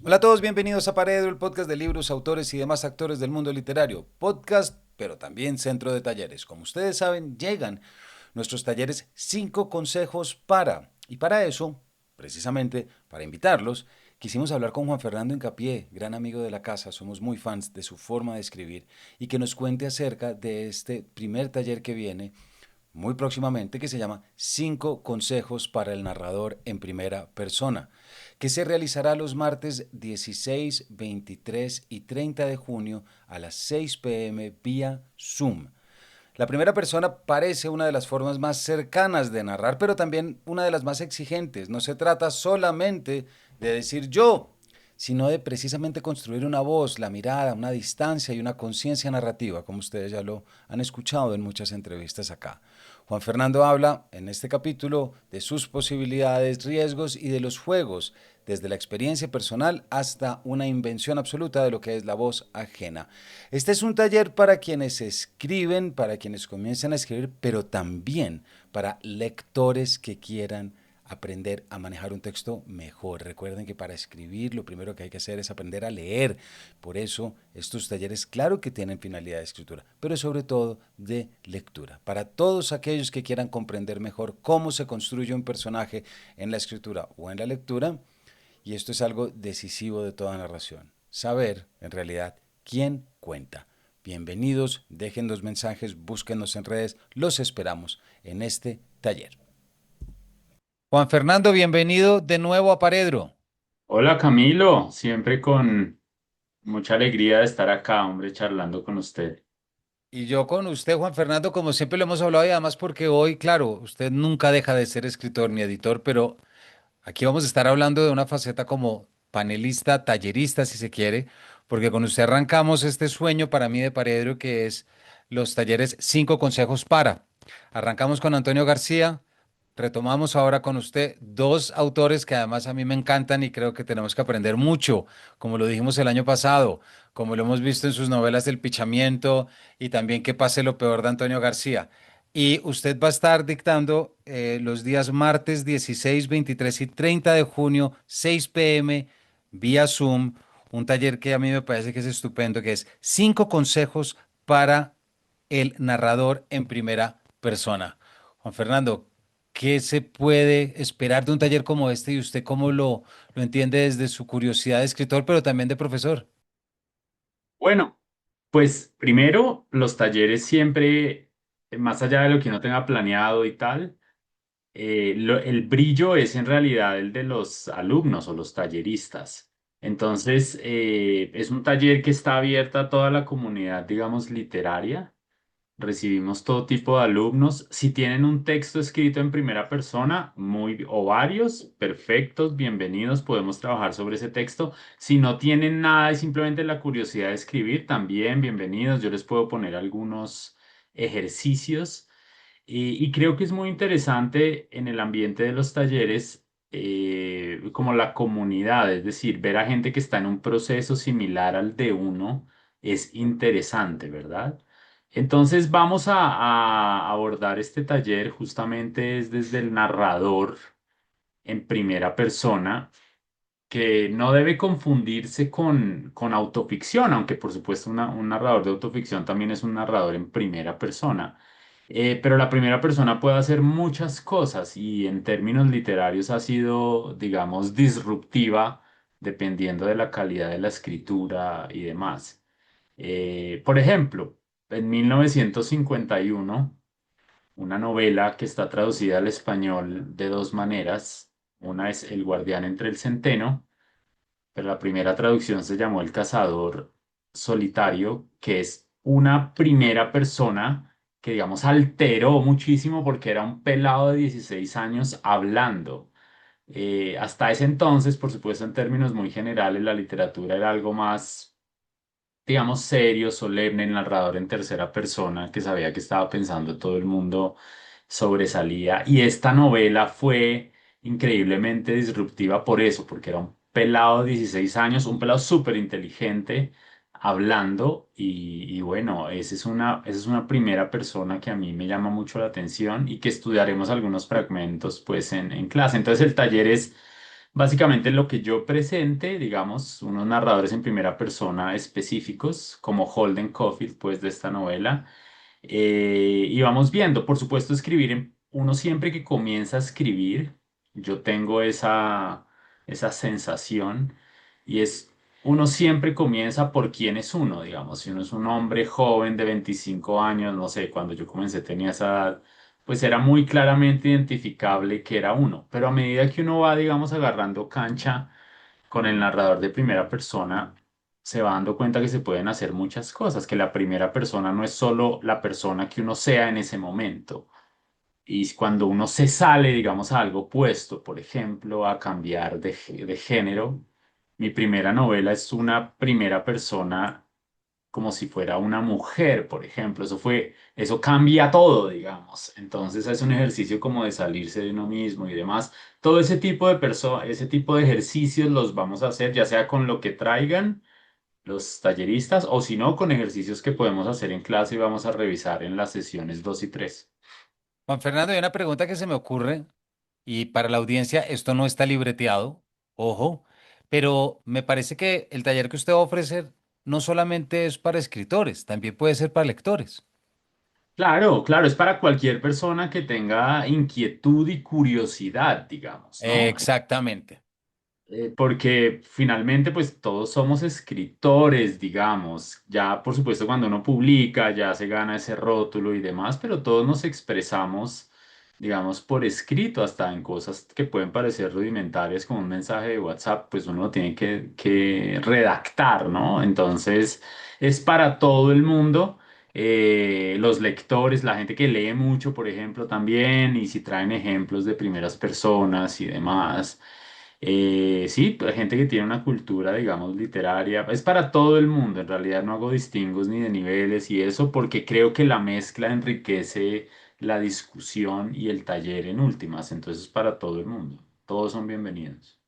Hola a todos, bienvenidos a Paredro, el podcast de libros, autores y demás actores del mundo literario. Podcast, pero también centro de talleres. Como ustedes saben, llegan nuestros talleres 5 consejos para. Y para eso, precisamente, para invitarlos, quisimos hablar con Juan Fernando Hincapié, gran amigo de la casa. Somos muy fans de su forma de escribir y que nos cuente acerca de este primer taller que viene muy próximamente, que se llama 5 consejos para el narrador en primera persona, que se realizará los martes 16, 23 y 30 de junio a las 6 p.m. vía Zoom. La primera persona parece una de las formas más cercanas de narrar, pero también una de las más exigentes. No se trata solamente de decir yo, sino de precisamente construir una voz, la mirada, una distancia y una conciencia narrativa, como ustedes ya lo han escuchado en muchas entrevistas acá. Juan Fernando habla en este capítulo de sus posibilidades, riesgos y de los juegos, desde la experiencia personal hasta una invención absoluta de lo que es la voz ajena. Este es un taller para quienes escriben, para quienes comienzan a escribir, pero también para lectores que quieran aprender a manejar un texto mejor. Recuerden que para escribir lo primero que hay que hacer es aprender a leer. Por eso estos talleres claro que tienen finalidad de escritura, pero sobre todo de lectura. Para todos aquellos que quieran comprender mejor cómo se construye un personaje en la escritura o en la lectura, y esto es algo decisivo de toda narración. Saber, en realidad, quién cuenta. Bienvenidos, dejen los mensajes, búsquenos en redes, los esperamos en este taller. Juan Fernando, bienvenido de nuevo a Paredro. Hola Camilo, siempre con mucha alegría de estar acá, hombre, charlando con usted. Y yo con usted, Juan Fernando, como siempre lo hemos hablado y además porque hoy, claro, usted nunca deja de ser escritor ni editor, pero aquí vamos a estar hablando de una faceta como panelista, tallerista, si se quiere, porque con usted arrancamos este sueño para mí de Paredro que es los talleres 5 consejos para. Arrancamos con Antonio García, retomamos ahora con usted dos autores que además a mí me encantan y creo que tenemos que aprender mucho, como lo dijimos el año pasado, como lo hemos visto en sus novelas del Pichamiento y también Que pase lo peor de Antonio García. Y usted va a estar dictando los días martes 16, 23 y 30 de junio, 6 p.m. vía Zoom, un taller que a mí me parece que es estupendo, que es 5 consejos para el narrador en primera persona. Juan Fernando, ¿qué se puede esperar de un taller como este y usted cómo lo entiende desde su curiosidad de escritor, pero también de profesor? Bueno, pues primero, los talleres siempre, más allá de lo que uno tenga planeado y tal, el brillo es en realidad el de los alumnos o los talleristas. Entonces, es un taller que está abierto a toda la comunidad, digamos, literaria. Recibimos todo tipo de alumnos. Si tienen un texto escrito en primera persona, o varios, perfectos, bienvenidos, podemos trabajar sobre ese texto. Si no tienen nada y simplemente la curiosidad de escribir, también bienvenidos. Yo les puedo poner algunos ejercicios. Y creo que es muy interesante en el ambiente de los talleres, como la comunidad, es decir, ver a gente que está en un proceso similar al de uno es interesante, ¿verdad? Entonces vamos a abordar este taller justamente es desde el narrador en primera persona, que no debe confundirse con autoficción, aunque por supuesto un narrador de autoficción también es un narrador en primera persona. Pero la primera persona puede hacer muchas cosas y en términos literarios ha sido, digamos, disruptiva dependiendo de la calidad de la escritura y demás. Por ejemplo, en 1951, una novela que está traducida al español de dos maneras. Una es El guardián entre el centeno, pero la primera traducción se llamó El cazador solitario, que es una primera persona que, digamos, alteró muchísimo porque era un pelado de 16 años hablando. Hasta ese entonces, por supuesto, en términos muy generales, la literatura era algo más, digamos, serio, solemne, el narrador en tercera persona que sabía que estaba pensando todo el mundo sobresalía. Y esta novela fue increíblemente disruptiva por eso, porque era un pelado de 16 años, un pelado súper inteligente hablando y bueno, esa es una primera persona que a mí me llama mucho la atención y que estudiaremos algunos fragmentos pues en clase. Entonces el taller es Básicamente lo que yo presente, digamos, unos narradores en primera persona específicos, como Holden Caulfield, pues, de esta novela. Y vamos viendo, por supuesto, uno siempre que comienza a escribir, yo tengo esa sensación y es, uno siempre comienza por quién es uno, digamos, si uno es un hombre joven de 25 años, no sé, cuando yo comencé tenía esa edad, pues era muy claramente identificable que era uno, pero a medida que uno va, digamos, agarrando cancha, con el narrador de primera persona se va dando cuenta que se pueden hacer muchas cosas, que la primera persona no es solo la persona que uno sea en ese momento. Y cuando uno se sale, digamos, a algo opuesto, por ejemplo, a cambiar de género, mi primera novela es una primera persona como si fuera una mujer, por ejemplo. Eso cambia todo, digamos. Entonces es un ejercicio como de salirse de uno mismo y demás. Todo ese tipo de ejercicios los vamos a hacer, ya sea con lo que traigan los talleristas o si no, con ejercicios que podemos hacer en clase y vamos a revisar en las sesiones 2 y 3. Juan Fernando, hay una pregunta que se me ocurre y para la audiencia esto no está libreteado, ojo, pero me parece que el taller que usted va a ofrecer no solamente es para escritores, también puede ser para lectores. Claro, claro, es para cualquier persona que tenga inquietud y curiosidad, digamos, ¿no? Exactamente. Porque finalmente pues todos somos escritores, digamos, ya por supuesto cuando uno publica ya se gana ese rótulo y demás, pero todos nos expresamos, digamos, por escrito, hasta en cosas que pueden parecer rudimentarias como un mensaje de WhatsApp, pues uno lo tiene que redactar, ¿no? Entonces es para todo el mundo. Los lectores, la gente que lee mucho, por ejemplo, también, y si traen ejemplos de primeras personas y demás. Sí, pues, gente que tiene una cultura, digamos, literaria. Es para todo el mundo. En realidad no hago distingos ni de niveles y eso porque creo que la mezcla enriquece la discusión y el taller en últimas. Entonces es para todo el mundo. Todos son bienvenidos.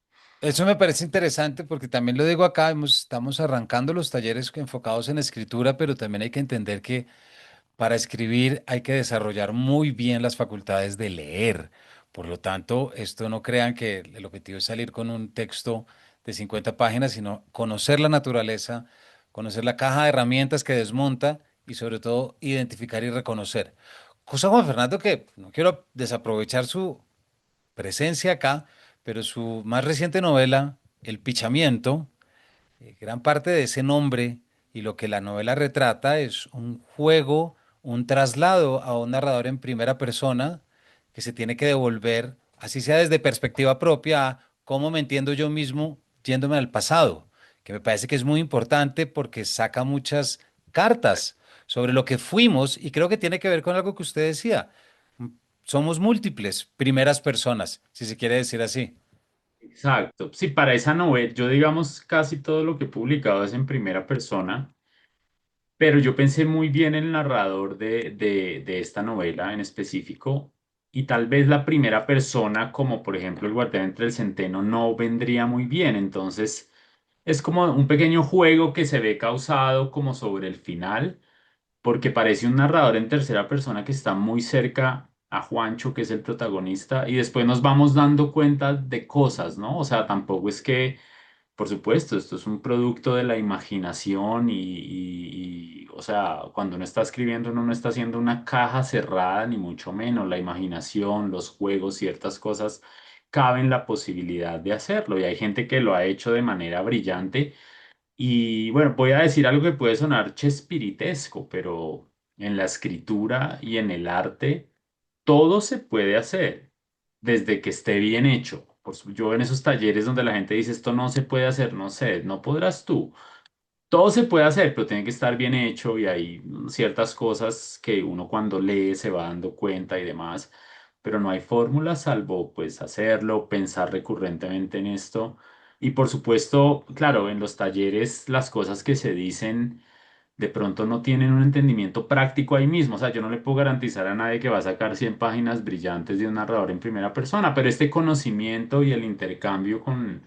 Eso me parece interesante porque también lo digo acá, estamos arrancando los talleres enfocados en escritura, pero también hay que entender que para escribir hay que desarrollar muy bien las facultades de leer. Por lo tanto, esto no crean que el objetivo es salir con un texto de 50 páginas, sino conocer la naturaleza, conocer la caja de herramientas que desmonta y sobre todo identificar y reconocer. Cosa, Juan Fernando, que no quiero desaprovechar su presencia acá, pero su más reciente novela, El Pichamiento, gran parte de ese nombre y lo que la novela retrata es un juego, un traslado a un narrador en primera persona que se tiene que devolver, así sea desde perspectiva propia, a cómo me entiendo yo mismo yéndome al pasado, que me parece que es muy importante porque saca muchas cartas sobre lo que fuimos y creo que tiene que ver con algo que usted decía. Somos múltiples primeras personas, si se quiere decir así. Exacto. Sí, para esa novela, yo digamos casi todo lo que he publicado es en primera persona. Pero yo pensé muy bien en el narrador de esta novela en específico y tal vez la primera persona, como por ejemplo el guardián entre el centeno, no vendría muy bien. Entonces es como un pequeño juego que se ve causado como sobre el final, porque parece un narrador en tercera persona que está muy cerca a Juancho, que es el protagonista, y después nos vamos dando cuenta de cosas, ¿no? O sea, tampoco es que por supuesto, esto es un producto de la imaginación o sea, cuando uno está escribiendo, uno no está haciendo una caja cerrada, ni mucho menos. La imaginación, los juegos, ciertas cosas caben la posibilidad de hacerlo. Y hay gente que lo ha hecho de manera brillante. Y bueno, voy a decir algo que puede sonar chespirítesco, pero en la escritura y en el arte todo se puede hacer desde que esté bien hecho. Yo en esos talleres donde la gente dice esto no se puede hacer, no sé, no podrás tú. Todo se puede hacer, pero tiene que estar bien hecho y hay ciertas cosas que uno cuando lee se va dando cuenta y demás, pero no hay fórmula salvo pues hacerlo, pensar recurrentemente en esto y por supuesto, claro, en los talleres las cosas que se dicen de pronto no tienen un entendimiento práctico ahí mismo. O sea, yo no le puedo garantizar a nadie que va a sacar 100 páginas brillantes de un narrador en primera persona, pero este conocimiento y el intercambio con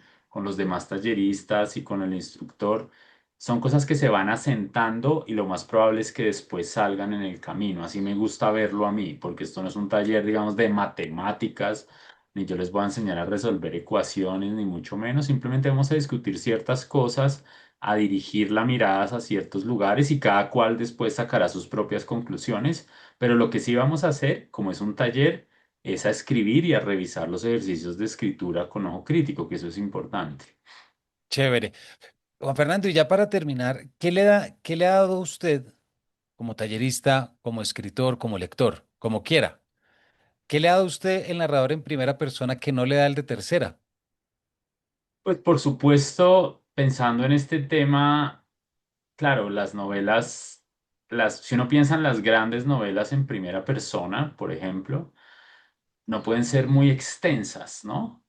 los demás talleristas y con el instructor son cosas que se van asentando y lo más probable es que después salgan en el camino. Así me gusta verlo a mí, porque esto no es un taller, digamos, de matemáticas ni yo les voy a enseñar a resolver ecuaciones, ni mucho menos. Simplemente vamos a discutir ciertas cosas, a dirigir la mirada hacia ciertos lugares y cada cual después sacará sus propias conclusiones. Pero lo que sí vamos a hacer, como es un taller, es a escribir y a revisar los ejercicios de escritura con ojo crítico, que eso es importante. Chévere. Juan Fernando, y ya para terminar, qué le ha dado a usted como tallerista, como escritor, como lector, como quiera? ¿Qué le ha dado a usted el narrador en primera persona que no le da el de tercera? Pues por supuesto, pensando en este tema, claro, las novelas, si uno piensa en las grandes novelas en primera persona, por ejemplo, no pueden ser muy extensas, ¿no?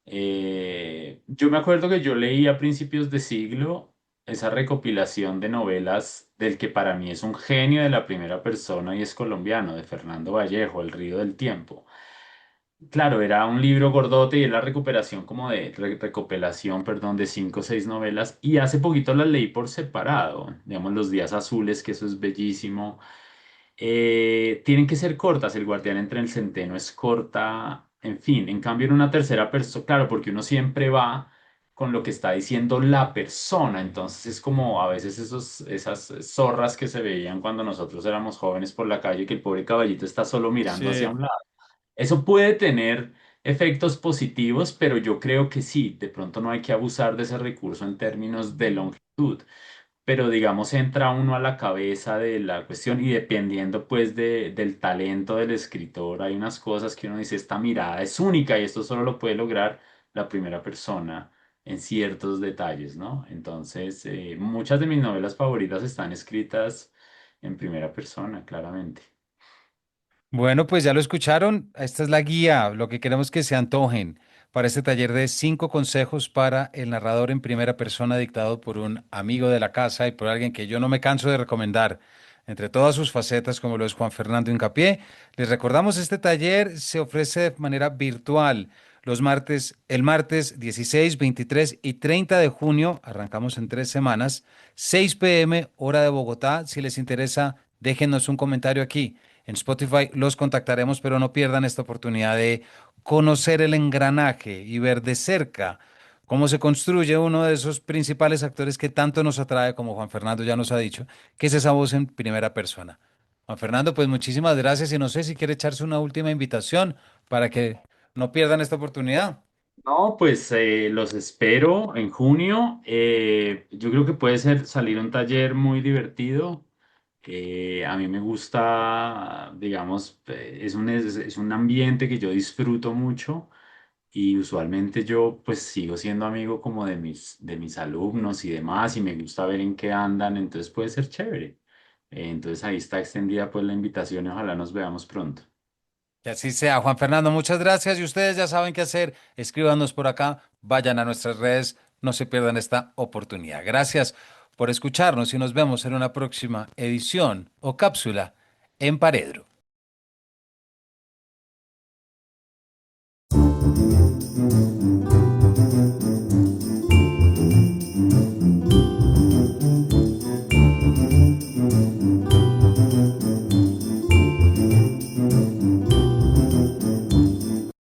Yo me acuerdo que yo leí a principios de siglo esa recopilación de novelas del que para mí es un genio de la primera persona y es colombiano, de Fernando Vallejo, El río del tiempo. Claro, era un libro gordote y es la recuperación como de recopilación, perdón, de 5 o 6 novelas y hace poquito las leí por separado, digamos Los días azules, que eso es bellísimo. Tienen que ser cortas, El guardián entre el centeno es corta, en fin, en cambio en una tercera persona, claro, porque uno siempre va con lo que está diciendo la persona, entonces es como a veces esas zorras que se veían cuando nosotros éramos jóvenes por la calle, que el pobre caballito está solo mirando hacia Sí. un lado. Eso puede tener efectos positivos, pero yo creo que sí, de pronto no hay que abusar de ese recurso en términos de longitud, pero digamos entra uno a la cabeza de la cuestión y dependiendo pues del talento del escritor, hay unas cosas que uno dice, esta mirada es única y esto solo lo puede lograr la primera persona en ciertos detalles, ¿no? Entonces, muchas de mis novelas favoritas están escritas en primera persona, claramente. Bueno, pues ya lo escucharon. Esta es la guía, lo que queremos que se antojen para este taller de 5 consejos para el narrador en primera persona dictado por un amigo de la casa y por alguien que yo no me canso de recomendar. Entre todas sus facetas, como lo es Juan Fernando Hincapié, les recordamos este taller se ofrece de manera virtual los martes, el martes 16, 23 y 30 de junio, arrancamos en 3 semanas, 6 p.m. hora de Bogotá. Si les interesa, déjenos un comentario aquí. En Spotify los contactaremos, pero no pierdan esta oportunidad de conocer el engranaje y ver de cerca cómo se construye uno de esos principales actores que tanto nos atrae, como Juan Fernando ya nos ha dicho, que es esa voz en primera persona. Juan Fernando, pues muchísimas gracias y no sé si quiere echarse una última invitación para que no pierdan esta oportunidad. No, pues los espero en junio. Yo creo que puede ser salir un taller muy divertido. A mí me gusta, digamos, es un ambiente que yo disfruto mucho y usualmente yo pues sigo siendo amigo como de mis alumnos y demás y me gusta ver en qué andan, entonces puede ser chévere. Entonces ahí está extendida pues la invitación y ojalá nos veamos pronto. Que así sea, Juan Fernando, muchas gracias y ustedes ya saben qué hacer. Escríbanos por acá, vayan a nuestras redes, no se pierdan esta oportunidad. Gracias por escucharnos y nos vemos en una próxima edición o cápsula en Paredro.